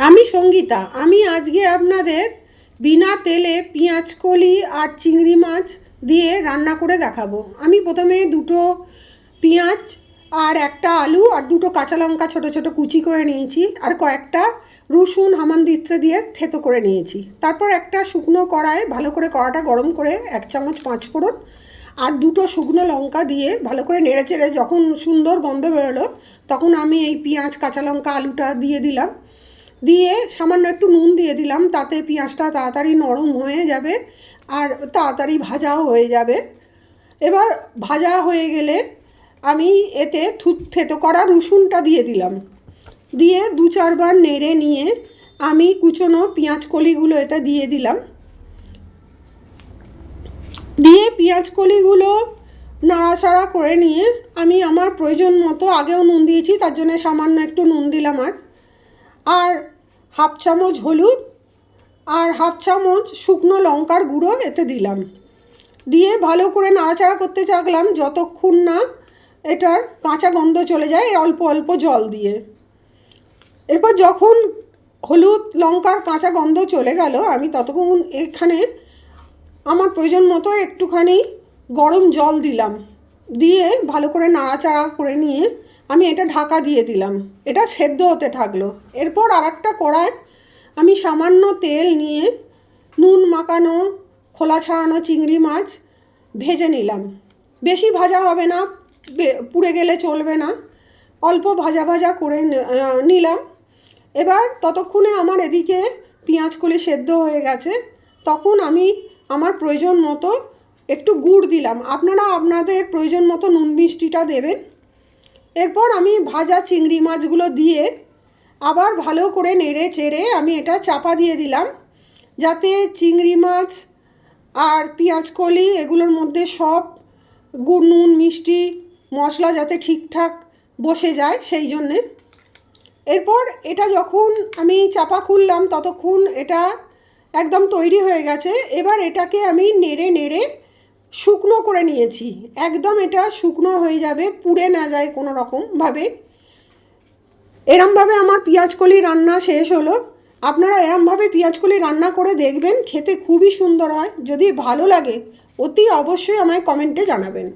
আমি সঙ্গীতা। আমি আজকে আপনাদের বিনা তেলে পেঁয়াজ কলি আর চিংড়ি মাছ দিয়ে রান্না করে দেখাবো। আমি প্রথমে দুটো পেঁয়াজ আর একটা আলু আর দুটো কাঁচা লঙ্কা ছোটো ছোটো কুচি করে নিয়েছি, আর কয়েকটা রসুন হামানদিস্তা দিয়ে থেতো করে নিয়েছি। তারপর একটা শুকনো কড়ায় ভালো করে কড়াটা গরম করে 1 চামচ পাঁচফোড়ন আর দুটো শুকনো লঙ্কা দিয়ে ভালো করে নেড়ে চেড়ে যখন সুন্দর গন্ধ বেরোলো, তখন আমি এই পেঁয়াজ কাঁচা লঙ্কা আলুটা দিয়ে দিলাম। দিয়ে সামান্য একটু নুন দিয়ে দিলাম, তাতে পেঁয়াজটা তাড়াতাড়ি নরম হয়ে যাবে আর তাড়াতাড়ি ভাজাও হয়ে যাবে। এবার ভাজা হয়ে গেলে আমি এতে থেতো করা রসুনটা দিয়ে দিলাম। দিয়ে 2-4 বার নেড়ে নিয়ে আমি কুচনো পেঁয়াজ কলিগুলো এতে দিয়ে দিলাম। দিয়ে পেঁয়াজ কলিগুলো নাড়াচাড়া করে নিয়ে আমি আমার প্রয়োজন মতো, আগেও নুন দিয়েছি তার জন্য সামান্য একটু নুন দিলাম, আর 1/2 চামচ হলুদ আর 1/2 চামচ শুকনো লঙ্কার গুঁড়ো এতে দিলাম। দিয়ে ভালো করে নাড়াচাড়া করতে থাকলাম যতক্ষণ না এটার কাঁচা গন্ধ চলে যায়, অল্প অল্প জল দিয়ে। এরপর যখন হলুদ লঙ্কার কাঁচা গন্ধ চলে গেল, আমি ততক্ষণ এখানে আমার প্রয়োজন মতো একটুখানি গরম জল দিলাম। দিয়ে ভালো করে নাড়াচাড়া করে নিয়ে আমি এটা ঢাকা দিয়ে দিলাম, এটা সেদ্ধ হতে থাকলো। এরপর আরেকটা কড়ায় আমি সামান্য তেল নিয়ে নুন মাখানো খোলা ছাড়ানো চিংড়ি মাছ ভেজে নিলাম। বেশি ভাজা হবে না, পুড়ে গেলে চলবে না, অল্প ভাজা ভাজা করে নিলাম। এবার ততক্ষণে আমার এদিকে পেঁয়াজ কলি সেদ্ধ হয়ে গেছে। তখন আমি আমার প্রয়োজন মতো একটু গুড় দিলাম, আপনারা আপনাদের প্রয়োজন মতো নুন মিষ্টিটা দেবেন। এরপর আমি ভাজা চিংড়ি মাছগুলো দিয়ে আবার ভালো করে নেড়ে চেড়ে আমি এটা চাপা দিয়ে দিলাম, যাতে চিংড়ি মাছ আর পেঁয়াজ কলি এগুলোর মধ্যে সব গুড় নুন মিষ্টি মশলা যাতে ঠিকঠাক বসে যায় সেই জন্যে। এরপর এটা যখন আমি চাপা খুললাম ততক্ষণ এটা একদম তৈরি হয়ে গেছে। এবার এটাকে আমি নেড়ে নেড়ে শুকনো করে নিয়েছি, একদম এটা শুকনো হয়ে যাবে, পুড়ে না যায় কোনো রকমভাবে। এরমভাবে আমার পেঁয়াজ কলি রান্না শেষ হলো। আপনারা এরমভাবে পেঁয়াজ কলি রান্না করে দেখবেন, খেতে খুবই সুন্দর হয়। যদি ভালো লাগে অতি অবশ্যই আমায় কমেন্টে জানাবেন।